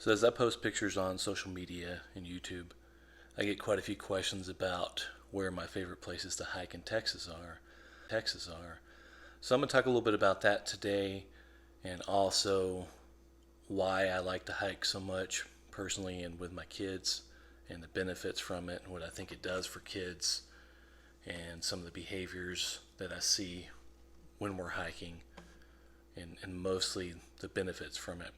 So as I post pictures on social media and YouTube, I get quite a few questions about where my favorite places to hike in Texas are. So I'm going to talk a little bit about that today and also why I like to hike so much personally and with my kids and the benefits from it and what I think it does for kids and some of the behaviors that I see when we're hiking and mostly the benefits from it.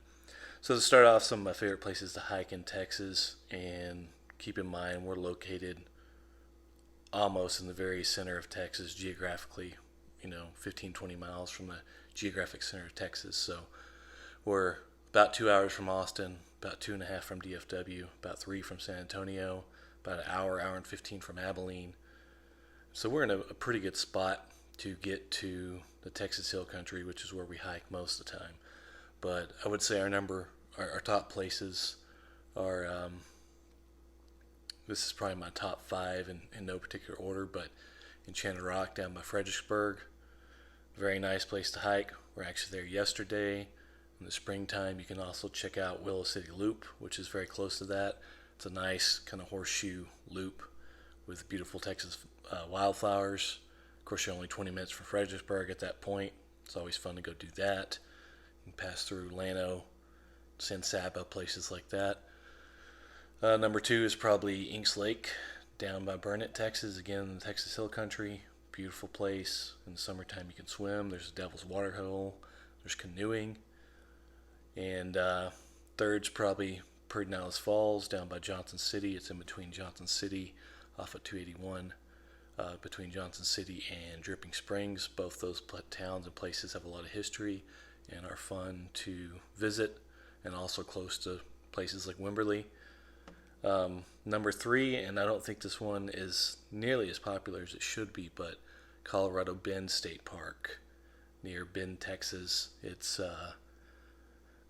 So to start off, some of my favorite places to hike in Texas, and keep in mind we're located almost in the very center of Texas geographically, 15, 20 miles from the geographic center of Texas. So we're about 2 hours from Austin, about 2.5 from DFW, about 3 from San Antonio, about an hour and 15 from Abilene. So we're in a pretty good spot to get to the Texas Hill Country, which is where we hike most of the time. But I would say our top places are. This is probably my top five in no particular order, but Enchanted Rock down by Fredericksburg, very nice place to hike. We're actually there yesterday. In the springtime, you can also check out Willow City Loop, which is very close to that. It's a nice kind of horseshoe loop with beautiful Texas wildflowers. Of course, you're only 20 minutes from Fredericksburg at that point. It's always fun to go do that. You can pass through Llano, San Saba, places like that. Number two is probably Inks Lake down by Burnett, Texas. Again, in the Texas Hill Country. Beautiful place. In the summertime, you can swim. There's a Devil's Water Hole. There's canoeing. And third's probably Pedernales Falls down by Johnson City. It's in between Johnson City off of 281. Between Johnson City and Dripping Springs. Both those towns and places have a lot of history and are fun to visit, and also close to places like Wimberley. Number three, and I don't think this one is nearly as popular as it should be, but Colorado Bend State Park near Bend, Texas. It's,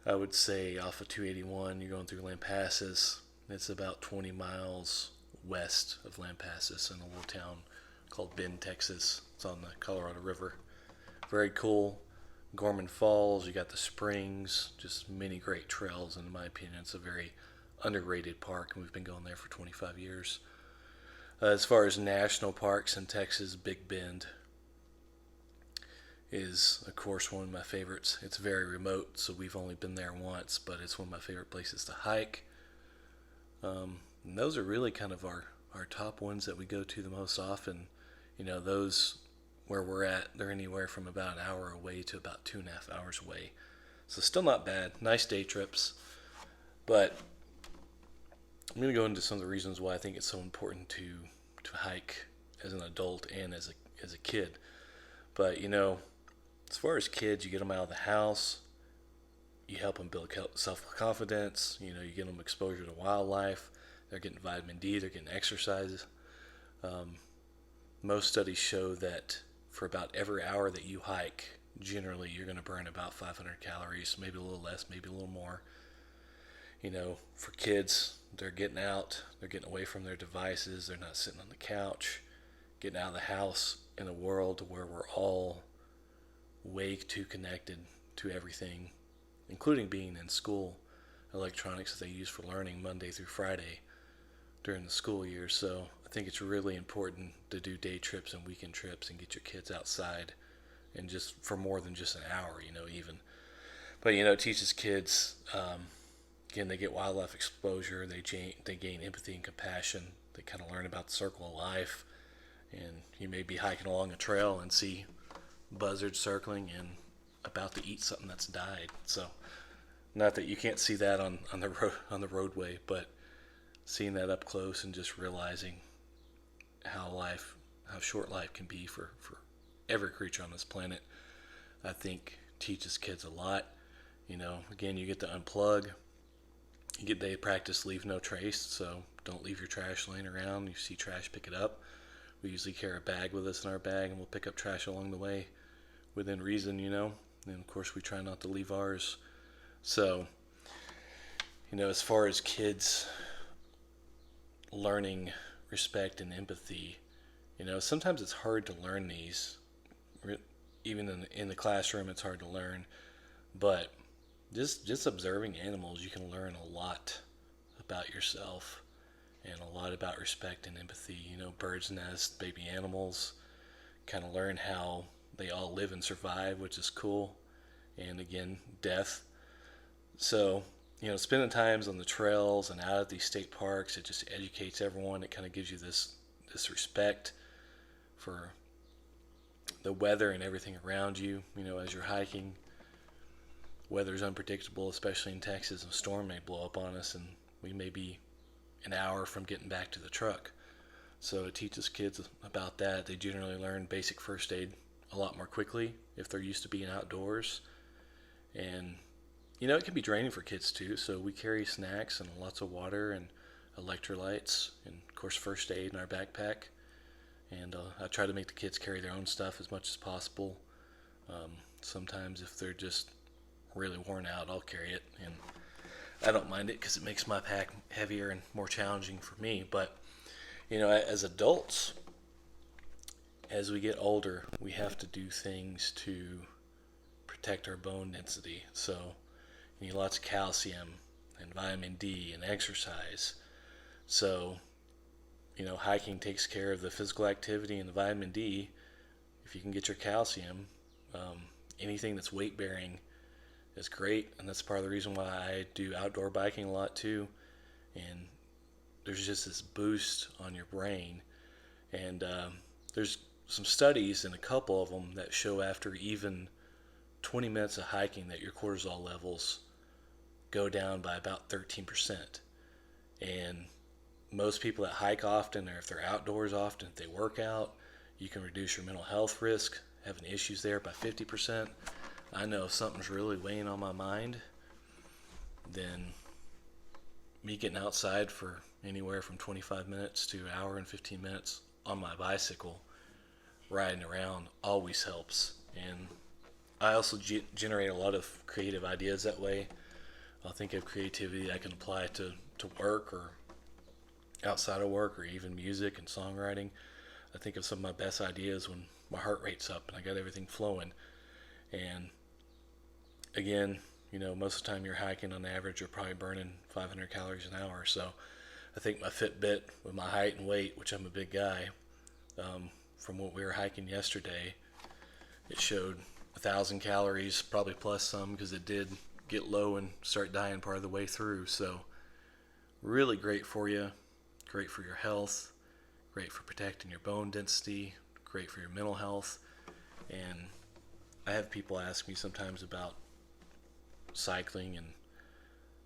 I would say, off of 281. You're going through Lampasas. It's about 20 miles west of Lampasas in a little town called Bend, Texas. It's on the Colorado River. Very cool. Gorman Falls, you got the springs, just many great trails, and in my opinion, it's a very underrated park, and we've been going there for 25 years. As far as national parks in Texas, Big Bend is, of course, one of my favorites. It's very remote, so we've only been there once, but it's one of my favorite places to hike. And those are really kind of our top ones that we go to the most often. Those where we're at, they're anywhere from about an hour away to about 2.5 hours away. So still not bad. Nice day trips. But I'm going to go into some of the reasons why I think it's so important to hike as an adult and as a kid. But as far as kids, you get them out of the house, you help them build self-confidence. You get them exposure to wildlife. They're getting vitamin D. They're getting exercise. Most studies show that for about every hour that you hike, generally you're going to burn about 500 calories, maybe a little less, maybe a little more. For kids, they're getting out, they're getting away from their devices, they're not sitting on the couch, getting out of the house in a world where we're all way too connected to everything, including being in school, electronics that they use for learning Monday through Friday during the school year. So I think it's really important to do day trips and weekend trips and get your kids outside, and just for more than just an hour, even. But it teaches kids. Again, they get wildlife exposure. They gain empathy and compassion. They kind of learn about the circle of life. And you may be hiking along a trail and see buzzards circling and about to eat something that's died. So, not that you can't see that on the roadway, but seeing that up close and just realizing how short life can be for every creature on this planet, I think teaches kids a lot. Again, you get to unplug. They practice leave no trace, so don't leave your trash laying around. You see trash, pick it up. We usually carry a bag with us in our bag, and we'll pick up trash along the way within reason, And of course, we try not to leave ours. So, as far as kids learning respect and empathy, sometimes it's hard to learn these. Even in the classroom, it's hard to learn. But just observing animals, you can learn a lot about yourself and a lot about respect and empathy. Birds nest, baby animals, kind of learn how they all live and survive, which is cool. And again, death. So, spending times on the trails and out at these state parks, it just educates everyone. It kind of gives you this respect for the weather and everything around you. As you're hiking, weather's unpredictable, especially in Texas. A storm may blow up on us, and we may be an hour from getting back to the truck. So it teaches kids about that. They generally learn basic first aid a lot more quickly if they're used to being outdoors. And it can be draining for kids too. So we carry snacks and lots of water and electrolytes and of course first aid in our backpack. And I try to make the kids carry their own stuff as much as possible. Sometimes if they're just really worn out, I'll carry it, and I don't mind it because it makes my pack heavier and more challenging for me. But as adults, as we get older, we have to do things to protect our bone density. So you need lots of calcium and vitamin D and exercise. So hiking takes care of the physical activity and the vitamin D. If you can get your calcium, anything that's weight bearing is great, and that's part of the reason why I do outdoor biking a lot too. And there's just this boost on your brain, and there's some studies, and a couple of them, that show after even 20 minutes of hiking that your cortisol levels go down by about 13%. And most people that hike often, or if they're outdoors often, if they work out, you can reduce your mental health risk, having issues there, by 50%. I know if something's really weighing on my mind, then me getting outside for anywhere from 25 minutes to an hour and 15 minutes on my bicycle, riding around, always helps. And I also generate a lot of creative ideas that way. I'll think of creativity I can apply to work or outside of work, or even music and songwriting. I think of some of my best ideas when my heart rate's up and I got everything flowing. And again, most of the time you're hiking, on average, you're probably burning 500 calories an hour. So I think my Fitbit, with my height and weight, which I'm a big guy, from what we were hiking yesterday, it showed 1,000 calories, probably plus some, because it did get low and start dying part of the way through. So really great for you, great for your health, great for protecting your bone density, great for your mental health. And I have people ask me sometimes about cycling and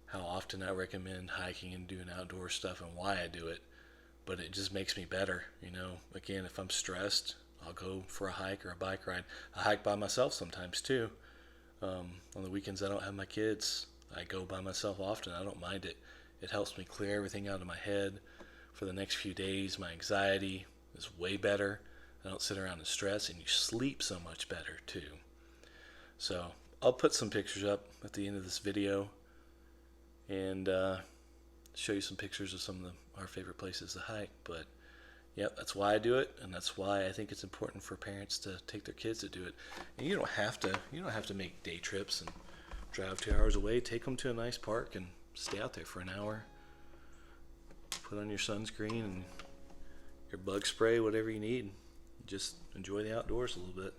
how often I recommend hiking and doing outdoor stuff and why I do it. But it just makes me better. Again, if I'm stressed, I'll go for a hike or a bike ride. I hike by myself sometimes too. On the weekends I don't have my kids, I go by myself often. I don't mind it. It helps me clear everything out of my head for the next few days. My anxiety is way better. I don't sit around and stress, and you sleep so much better too. So I'll put some pictures up at the end of this video and show you some pictures of some of our favorite places to hike. But yep, that's why I do it, and that's why I think it's important for parents to take their kids to do it. And you don't have to make day trips and drive 2 hours away. Take them to a nice park and stay out there for an hour. Put on your sunscreen and your bug spray, whatever you need. Just enjoy the outdoors a little bit.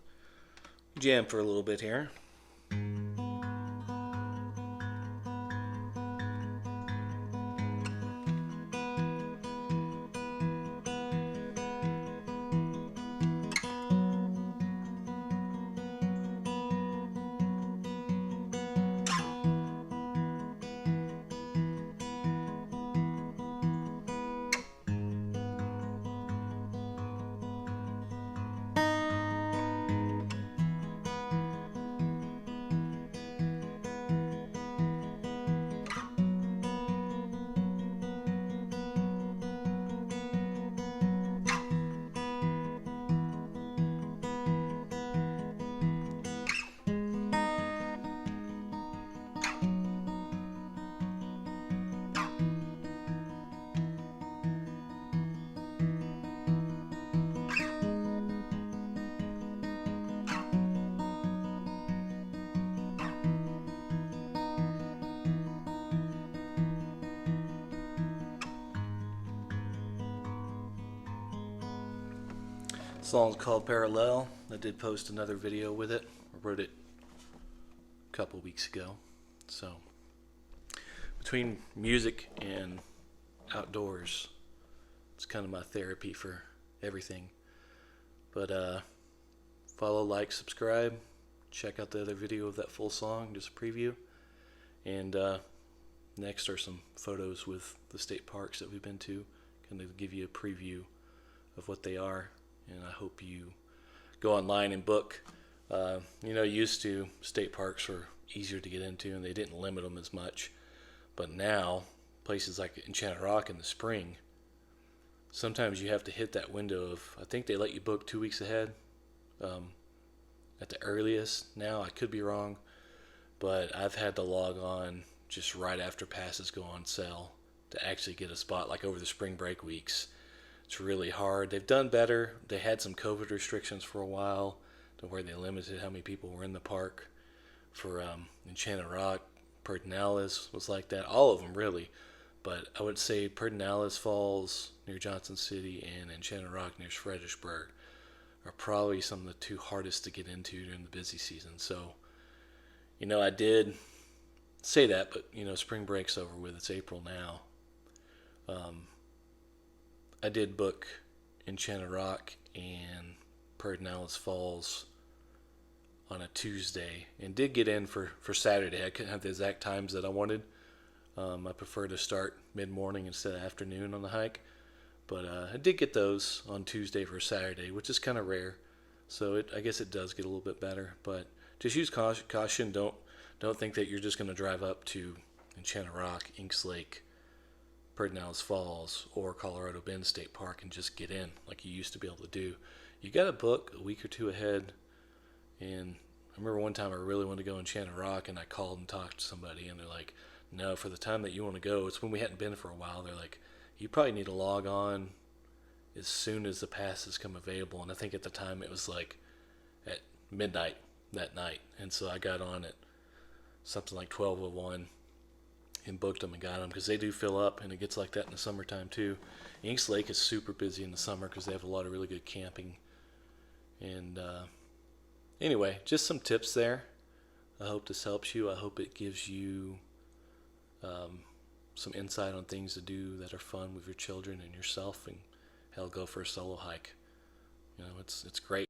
Jam for a little bit here. song's called Parallel. I did post another video with it. I wrote it a couple weeks ago. So, between music and outdoors, it's kind of my therapy for everything. But follow, like, subscribe. Check out the other video of that full song, just a preview. And next are some photos with the state parks that we've been to, kind of give you a preview of what they are. And I hope you go online and book. Used to, state parks were easier to get into and they didn't limit them as much. But now, places like Enchanted Rock in the spring, sometimes you have to hit that window of, I think they let you book 2 weeks ahead at the earliest. Now, I could be wrong, but I've had to log on just right after passes go on sale to actually get a spot, like over the spring break weeks. It's really hard. They've done better. They had some COVID restrictions for a while to where they limited how many people were in the park. For Enchanted Rock, Pedernales was like that. All of them, really. But I would say Pedernales Falls near Johnson City and Enchanted Rock near Fredericksburg are probably some of the two hardest to get into during the busy season. So, I did say that, but, spring break's over with. It's April now. I did book Enchanted Rock and Pedernales Falls on a Tuesday and did get in for Saturday. I couldn't have the exact times that I wanted. I prefer to start mid-morning instead of afternoon on the hike. But I did get those on Tuesday for Saturday, which is kind of rare. So I guess it does get a little bit better. But just use caution. Don't think that you're just going to drive up to Enchanted Rock, Inks Lake, Pedernales Falls, or Colorado Bend State Park and just get in like you used to be able to do. You got to book a week or two ahead. And I remember one time I really wanted to go Enchanted Rock, and I called and talked to somebody, and they're like, no, for the time that you want to go, it's when we hadn't been for a while. They're like, you probably need to log on as soon as the passes come available. And I think at the time it was like at midnight that night. And so I got on at something like 12:01 and booked them and got them, because they do fill up, and it gets like that in the summertime too. Inks Lake is super busy in the summer because they have a lot of really good camping. And anyway, just some tips there. I hope this helps you. I hope it gives you some insight on things to do that are fun with your children and yourself, and hell, go for a solo hike. It's great.